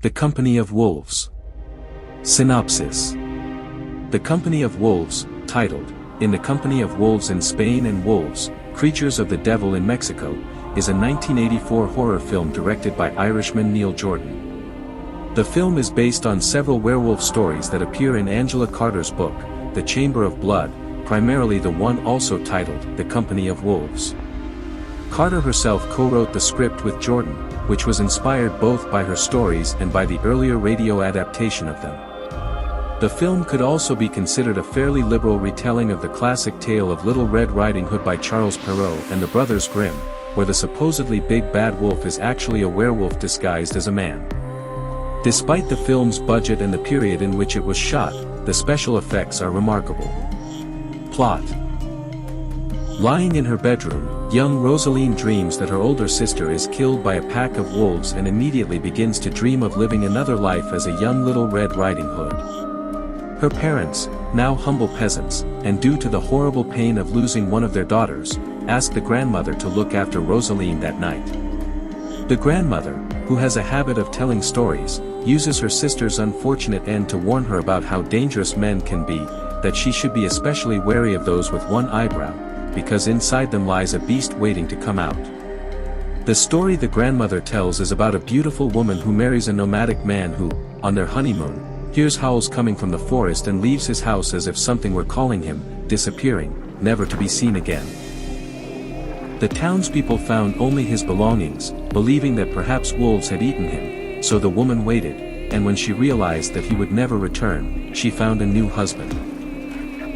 The Company of Wolves. Synopsis. The Company of Wolves, titled, In the Company of Wolves in Spain and Wolves, Creatures of the Devil in Mexico, is a 1984 horror film directed by Irishman Neil Jordan. The film is based on several werewolf stories that appear in Angela Carter's book, The Chamber of Blood, primarily the one also titled The Company of Wolves. Carter herself co-wrote the script with Jordan, which was inspired both by her stories and by the earlier radio adaptation of them. The film could also be considered a fairly liberal retelling of the classic tale of Little Red Riding Hood by Charles Perrault and the Brothers Grimm, where the supposedly big bad wolf is actually a werewolf disguised as a man. Despite the film's budget and the period in which it was shot, the special effects are remarkable. Plot. Lying in her bedroom, young Rosaline dreams that her older sister is killed by a pack of wolves and immediately begins to dream of living another life as a young Little Red Riding Hood. Her parents, now humble peasants, and due to the horrible pain of losing one of their daughters, ask the grandmother to look after Rosaline that night. The grandmother, who has a habit of telling stories, uses her sister's unfortunate end to warn her about how dangerous men can be, that she should be especially wary of those with one eyebrow, because inside them lies a beast waiting to come out. The story the grandmother tells is about a beautiful woman who marries a nomadic man who, on their honeymoon, hears howls coming from the forest and leaves his house as if something were calling him, disappearing, never to be seen again. The townspeople found only his belongings, believing that perhaps wolves had eaten him, so the woman waited, and when she realized that he would never return, she found a new husband.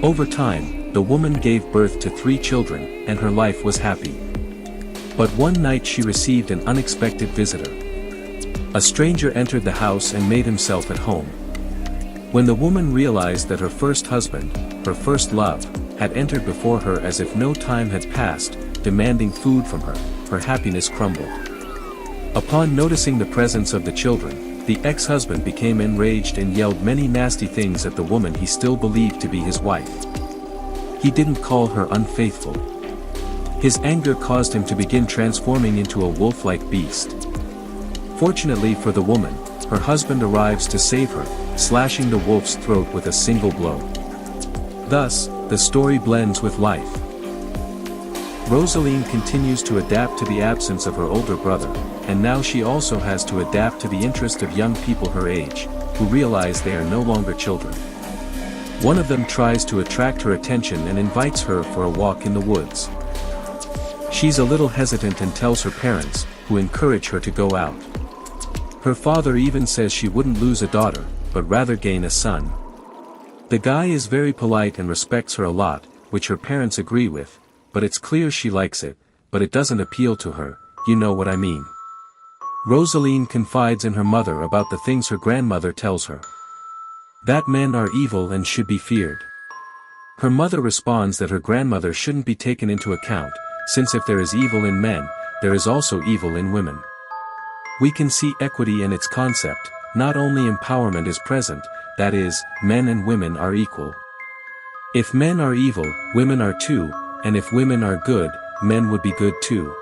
Over time, the woman gave birth to 3 children, and her life was happy. But one night she received an unexpected visitor. A stranger entered the house and made himself at home. When the woman realized that her first husband, her first love, had entered before her as if no time had passed, demanding food from her, her happiness crumbled. Upon noticing the presence of the children, the ex-husband became enraged and yelled many nasty things at the woman he still believed to be his wife. He didn't call her unfaithful. His anger caused him to begin transforming into a wolf-like beast. Fortunately for the woman, her husband arrives to save her, slashing the wolf's throat with a single blow. Thus, the story blends with life. Rosaline continues to adapt to the absence of her older brother, and now she also has to adapt to the interest of young people her age, who realize they are no longer children. One of them tries to attract her attention and invites her for a walk in the woods. She's a little hesitant and tells her parents, who encourage her to go out. Her father even says she wouldn't lose a daughter, but rather gain a son. The guy is very polite and respects her a lot, which her parents agree with, but it's clear she likes it, but it doesn't appeal to her, you know what I mean. Rosaline confides in her mother about the things her grandmother tells her. That men are evil and should be feared. Her mother responds that her grandmother shouldn't be taken into account, since if there is evil in men, there is also evil in women. We can see equity in its concept, not only empowerment is present, that is, men and women are equal. If men are evil, women are too, and if women are good, men would be good too.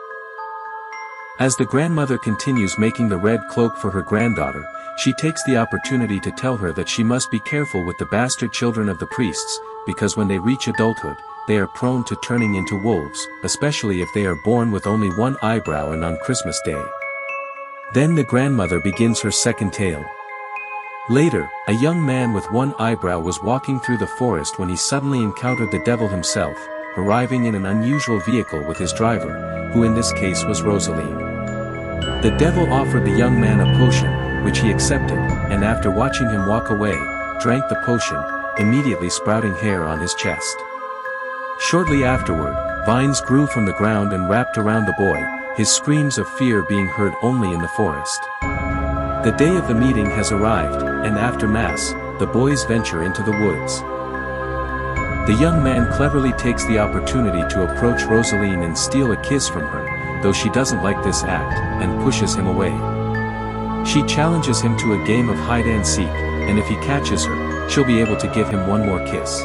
As the grandmother continues making the red cloak for her granddaughter, she takes the opportunity to tell her that she must be careful with the bastard children of the priests, because when they reach adulthood, they are prone to turning into wolves, especially if they are born with only one eyebrow and on Christmas Day. Then the grandmother begins her second tale. Later, a young man with one eyebrow was walking through the forest when he suddenly encountered the devil himself, arriving in an unusual vehicle with his driver, who in this case was Rosaline. The devil offered the young man a potion, which he accepted, and after watching him walk away, drank the potion, immediately sprouting hair on his chest. Shortly afterward, vines grew from the ground and wrapped around the boy, his screams of fear being heard only in the forest. The day of the meeting has arrived, and after Mass, the boys venture into the woods. The young man cleverly takes the opportunity to approach Rosaline and steal a kiss from her, though she doesn't like this act, and pushes him away. She challenges him to a game of hide-and-seek, and if he catches her, she'll be able to give him one more kiss.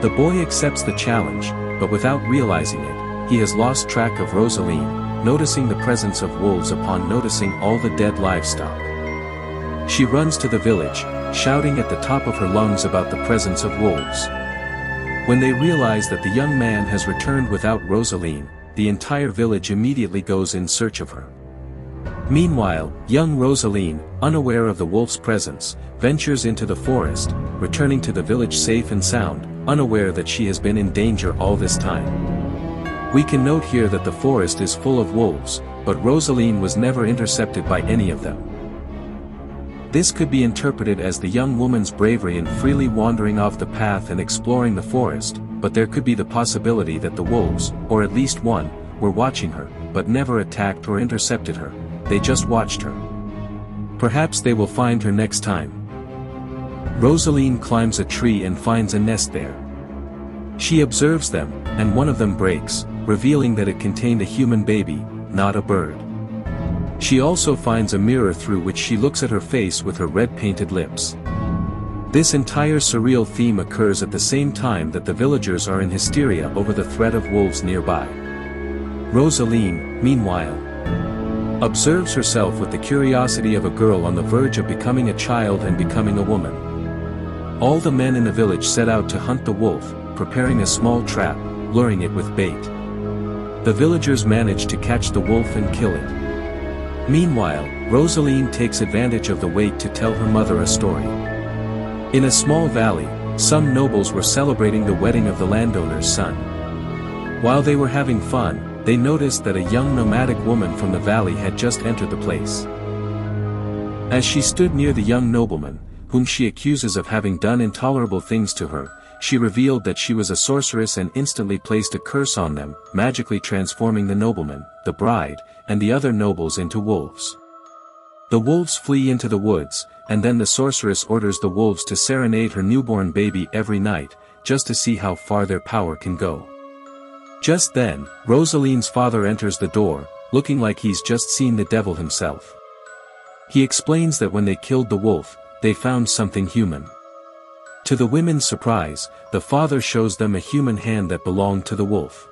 The boy accepts the challenge, but without realizing it, he has lost track of Rosaline, noticing the presence of wolves upon noticing all the dead livestock. She runs to the village, shouting at the top of her lungs about the presence of wolves. When they realize that the young man has returned without Rosaline, the entire village immediately goes in search of her. Meanwhile, young Rosaline, unaware of the wolf's presence, ventures into the forest, returning to the village safe and sound, unaware that she has been in danger all this time. We can note here that the forest is full of wolves, but Rosaline was never intercepted by any of them. This could be interpreted as the young woman's bravery in freely wandering off the path and exploring the forest, but there could be the possibility that the wolves, or at least one, were watching her, but never attacked or intercepted her. They just watched her. Perhaps they will find her next time. Rosaline climbs a tree and finds a nest there. She observes them, and one of them breaks, revealing that it contained a human baby, not a bird. She also finds a mirror through which she looks at her face with her red-painted lips. This entire surreal theme occurs at the same time that the villagers are in hysteria over the threat of wolves nearby. Rosaline, meanwhile, observes herself with the curiosity of a girl on the verge of becoming a child and becoming a woman. All the men in the village set out to hunt the wolf, preparing a small trap, luring it with bait. The villagers manage to catch the wolf and kill it. Meanwhile, Rosaline takes advantage of the wait to tell her mother a story. In a small valley, some nobles were celebrating the wedding of the landowner's son. While they were having fun, they noticed that a young nomadic woman from the valley had just entered the place. As she stood near the young nobleman, whom she accuses of having done intolerable things to her, she revealed that she was a sorceress and instantly placed a curse on them, magically transforming the nobleman, the bride, and the other nobles into wolves. The wolves flee into the woods, and then the sorceress orders the wolves to serenade her newborn baby every night, just to see how far their power can go. Just then, Rosaline's father enters the door, looking like he's just seen the devil himself. He explains that when they killed the wolf, they found something human. To the women's surprise, the father shows them a human hand that belonged to the wolf.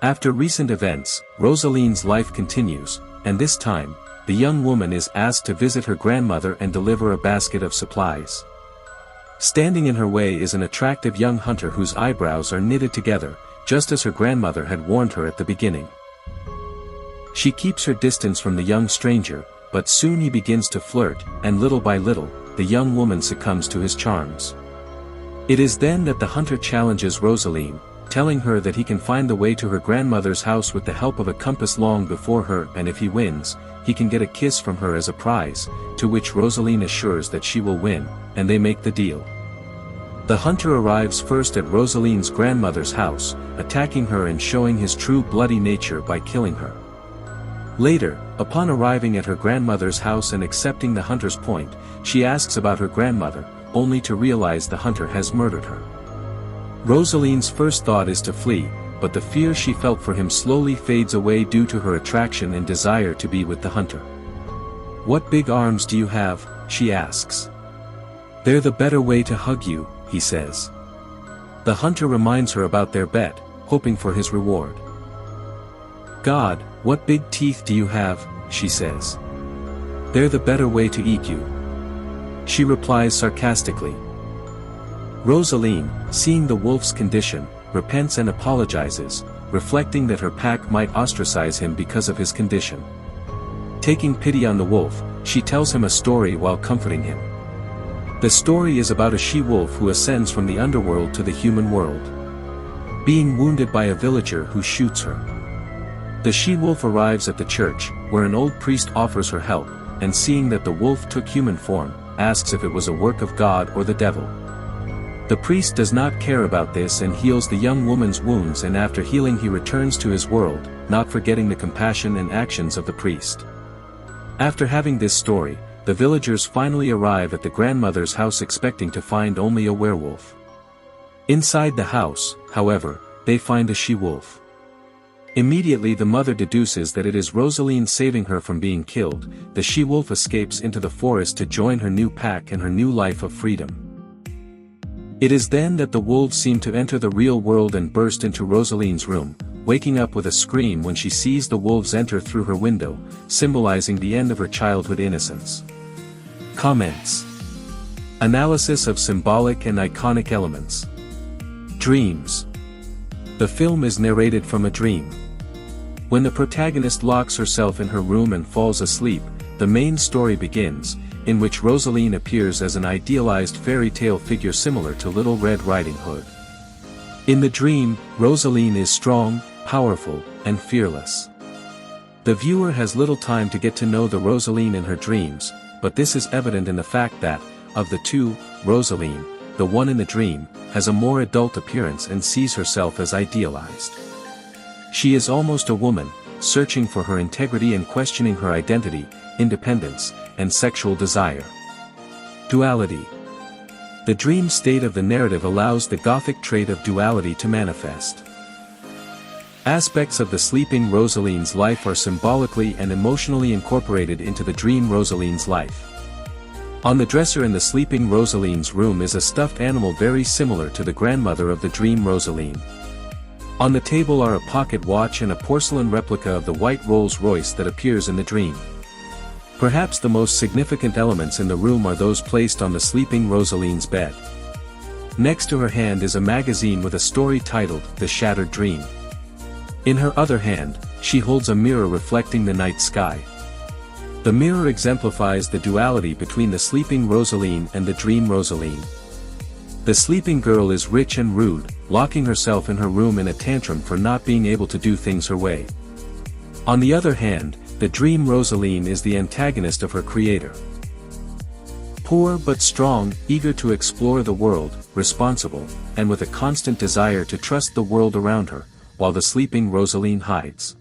After recent events, Rosaline's life continues, and this time, the young woman is asked to visit her grandmother and deliver a basket of supplies. Standing in her way is an attractive young hunter whose eyebrows are knitted together, just as her grandmother had warned her at the beginning. She keeps her distance from the young stranger, but soon he begins to flirt, and little by little, the young woman succumbs to his charms. It is then that the hunter challenges Rosaline, telling her that he can find the way to her grandmother's house with the help of a compass long before her, and if he wins, he can get a kiss from her as a prize, to which Rosaline assures that she will win, and they make the deal. The hunter arrives first at Rosaline's grandmother's house, attacking her and showing his true bloody nature by killing her. Later, upon arriving at her grandmother's house and accepting the hunter's point, she asks about her grandmother, only to realize the hunter has murdered her. Rosaline's first thought is to flee, but the fear she felt for him slowly fades away due to her attraction and desire to be with the hunter. "What big arms do you have?" she asks. "They're the better way to hug you," he says. The hunter reminds her about their bet, hoping for his reward. "God, what big teeth do you have?" she says. "They're the better way to eat you," she replies sarcastically. Rosaline, seeing the wolf's condition, repents and apologizes, reflecting that her pack might ostracize him because of his condition. Taking pity on the wolf, she tells him a story while comforting him. The story is about a she-wolf who ascends from the underworld to the human world, being wounded by a villager who shoots her. The she-wolf arrives at the church, where an old priest offers her help, and seeing that the wolf took human form, asks if it was a work of God or the devil. The priest does not care about this and heals the young woman's wounds, and after healing he returns to his world, not forgetting the compassion and actions of the priest. After having this story, the villagers finally arrive at the grandmother's house expecting to find only a werewolf. Inside the house, however, they find a she-wolf. Immediately the mother deduces that it is Rosaline saving her from being killed. The she-wolf escapes into the forest to join her new pack and her new life of freedom. It is then that the wolves seem to enter the real world and burst into Rosaline's room, waking up with a scream when she sees the wolves enter through her window, symbolizing the end of her childhood innocence. Comments. Analysis of symbolic and iconic elements. Dreams. The film is narrated from a dream. When the protagonist locks herself in her room and falls asleep, the main story begins, in which Rosaline appears as an idealized fairy tale figure similar to Little Red Riding Hood. In the dream, Rosaline is strong, powerful, and fearless. The viewer has little time to get to know the Rosaline in her dreams, but this is evident in the fact that, of the two, Rosaline, the one in the dream, has a more adult appearance and sees herself as idealized. She is almost a woman, searching for her integrity and questioning her identity, independence, and sexual desire. Duality. The dream state of the narrative allows the Gothic trait of duality to manifest. Aspects of the sleeping Rosaline's life are symbolically and emotionally incorporated into the dream Rosaline's life. On the dresser in the sleeping Rosaline's room is a stuffed animal very similar to the grandmother of the dream Rosaline. On the table are a pocket watch and a porcelain replica of the white Rolls-Royce that appears in the dream. Perhaps the most significant elements in the room are those placed on the sleeping Rosaline's bed. Next to her hand is a magazine with a story titled The Shattered Dream. In her other hand, she holds a mirror reflecting the night sky. The mirror exemplifies the duality between the sleeping Rosaline and the dream Rosaline. The sleeping girl is rich and rude, locking herself in her room in a tantrum for not being able to do things her way. On the other hand, the dream Rosaline is the antagonist of her creator. Poor but strong, eager to explore the world, responsible, and with a constant desire to trust the world around her, while the sleeping Rosaline hides.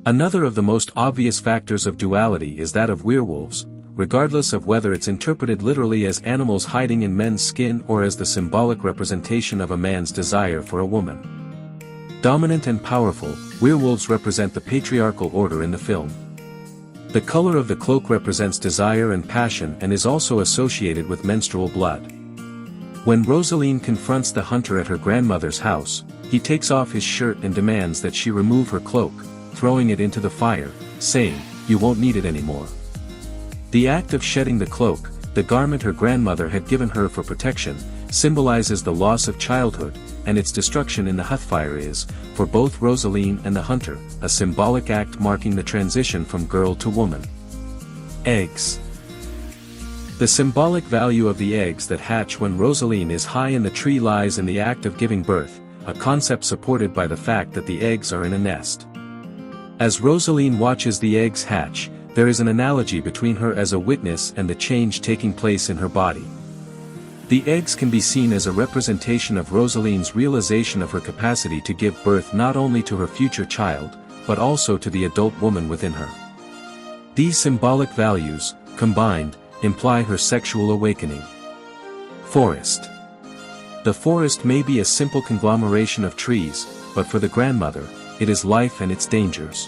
Another of the most obvious factors of duality is that of werewolves, regardless of whether it's interpreted literally as animals hiding in men's skin or as the symbolic representation of a man's desire for a woman. Dominant and powerful, werewolves represent the patriarchal order in the film. The color of the cloak represents desire and passion and is also associated with menstrual blood. When Rosaline confronts the hunter at her grandmother's house, he takes off his shirt and demands that she remove her cloak, throwing it into the fire, saying, "You won't need it anymore." The act of shedding the cloak, the garment her grandmother had given her for protection, symbolizes the loss of childhood, and its destruction in the hearthfire is, for both Rosaline and the hunter, a symbolic act marking the transition from girl to woman. Eggs. The symbolic value of the eggs that hatch when Rosaline is high in the tree lies in the act of giving birth, a concept supported by the fact that the eggs are in a nest. As Rosaline watches the eggs hatch, there is an analogy between her as a witness and the change taking place in her body. The eggs can be seen as a representation of Rosaline's realization of her capacity to give birth not only to her future child, but also to the adult woman within her. These symbolic values, combined, imply her sexual awakening. Forest. The forest may be a simple conglomeration of trees, but for the grandmother, it is life and its dangers.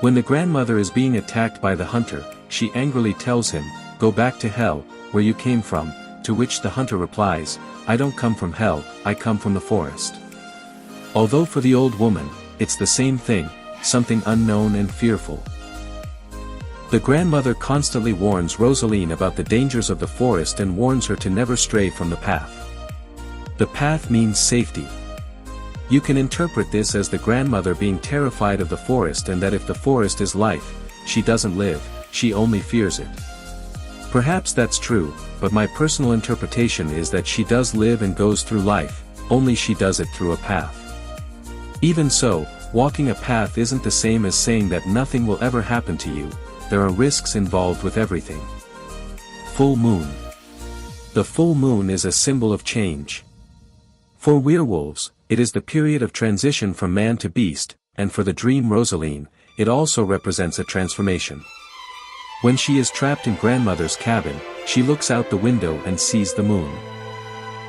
When the grandmother is being attacked by the hunter, she angrily tells him, "Go back to hell, where you came from," to which the hunter replies, "I don't come from hell, I come from the forest." Although for the old woman, it's the same thing, something unknown and fearful. The grandmother constantly warns Rosaline about the dangers of the forest and warns her to never stray from the path. The path means safety. You can interpret this as the grandmother being terrified of the forest and that if the forest is life, she doesn't live, she only fears it. Perhaps that's true, but my personal interpretation is that she does live and goes through life, only she does it through a path. Even so, walking a path isn't the same as saying that nothing will ever happen to you, there are risks involved with everything. Full moon. The full moon is a symbol of change. For werewolves, it is the period of transition from man to beast, and for the dream Rosaline, it also represents a transformation. When she is trapped in grandmother's cabin, she looks out the window and sees the moon.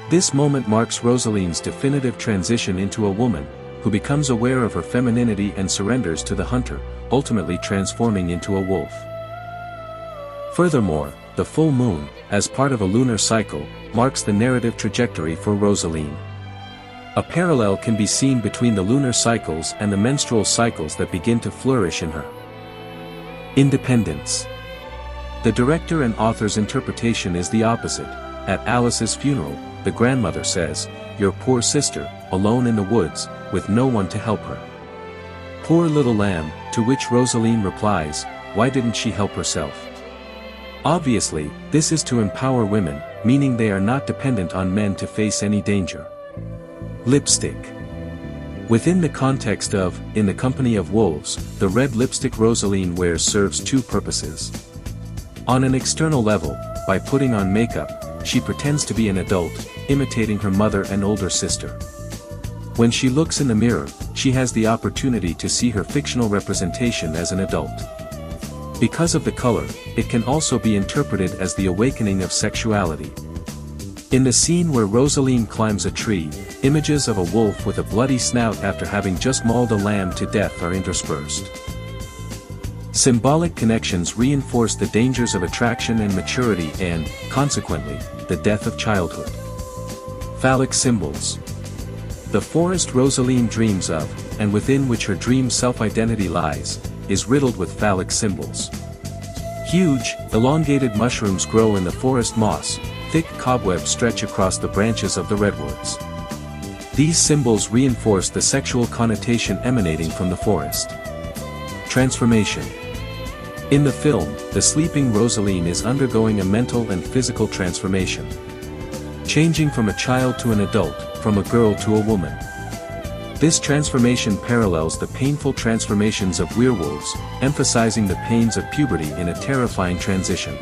This moment marks Rosaline's definitive transition into a woman, who becomes aware of her femininity and surrenders to the hunter, ultimately transforming into a wolf. Furthermore, the full moon, as part of a lunar cycle, marks the narrative trajectory for Rosaline. A parallel can be seen between the lunar cycles and the menstrual cycles that begin to flourish in her. Independence. The director and author's interpretation is the opposite. At Alice's funeral, the grandmother says, "Your poor sister, alone in the woods, with no one to help her." "Poor little lamb," to which Rosaline replies, "Why didn't she help herself?" Obviously, this is to empower women, meaning they are not dependent on men to face any danger. Lipstick. Within the context of In the Company of Wolves, the red lipstick Rosaline wears serves two purposes. On an external level, by putting on makeup, she pretends to be an adult, imitating her mother and older sister. When she looks in the mirror, she has the opportunity to see her fictional representation as an adult. Because of the color, it can also be interpreted as the awakening of sexuality. In the scene where Rosaline climbs a tree, images of a wolf with a bloody snout after having just mauled a lamb to death are interspersed. Symbolic connections reinforce the dangers of attraction and maturity and, consequently, the death of childhood. Phallic symbols. The forest Rosaline dreams of, and within which her dream self-identity lies, is riddled with phallic symbols. Huge, elongated mushrooms grow in the forest moss, thick cobwebs stretch across the branches of the redwoods. These symbols reinforce the sexual connotation emanating from the forest. Transformation. In the film, the sleeping Rosaline is undergoing a mental and physical transformation. Changing from a child to an adult, from a girl to a woman. This transformation parallels the painful transformations of werewolves, emphasizing the pains of puberty in a terrifying transition.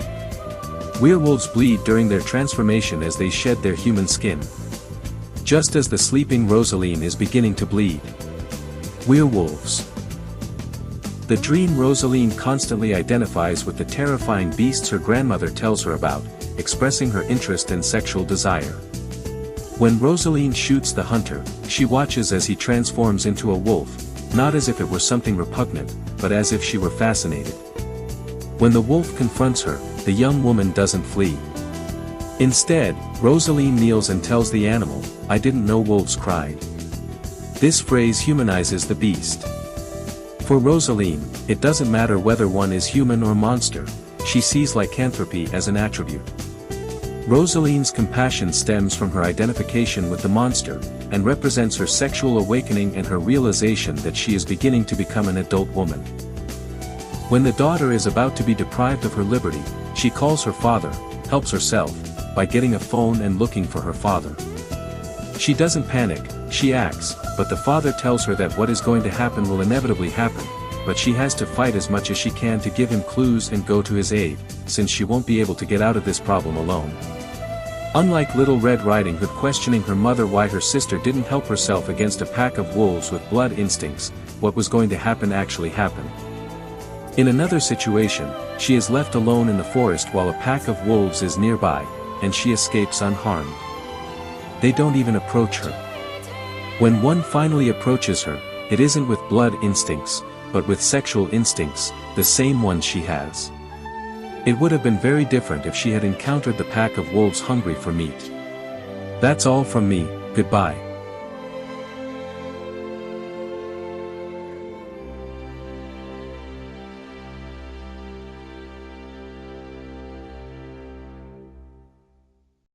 Werewolves bleed during their transformation as they shed their human skin. Just as the sleeping Rosaline is beginning to bleed. Werewolves. The dream Rosaline constantly identifies with the terrifying beasts her grandmother tells her about, expressing her interest and sexual desire. When Rosaline shoots the hunter, she watches as he transforms into a wolf, not as if it were something repugnant, but as if she were fascinated. When the wolf confronts her, the young woman doesn't flee. Instead, Rosaline kneels and tells the animal, "I didn't know wolves cried." This phrase humanizes the beast. For Rosaline, it doesn't matter whether one is human or monster, she sees lycanthropy as an attribute. Rosaline's compassion stems from her identification with the monster, and represents her sexual awakening and her realization that she is beginning to become an adult woman. When the daughter is about to be deprived of her liberty, she calls her father, helps herself, by getting a phone and looking for her father. She doesn't panic, she acts, but the father tells her that what is going to happen will inevitably happen, but she has to fight as much as she can to give him clues and go to his aid, since she won't be able to get out of this problem alone. Unlike Little Red Riding Hood questioning her mother why her sister didn't help herself against a pack of wolves with blood instincts, what was going to happen actually happened. In another situation, she is left alone in the forest while a pack of wolves is nearby, and she escapes unharmed. They don't even approach her. When one finally approaches her, it isn't with blood instincts, but with sexual instincts, the same ones she has. It would have been very different if she had encountered the pack of wolves hungry for meat. That's all from me, goodbye.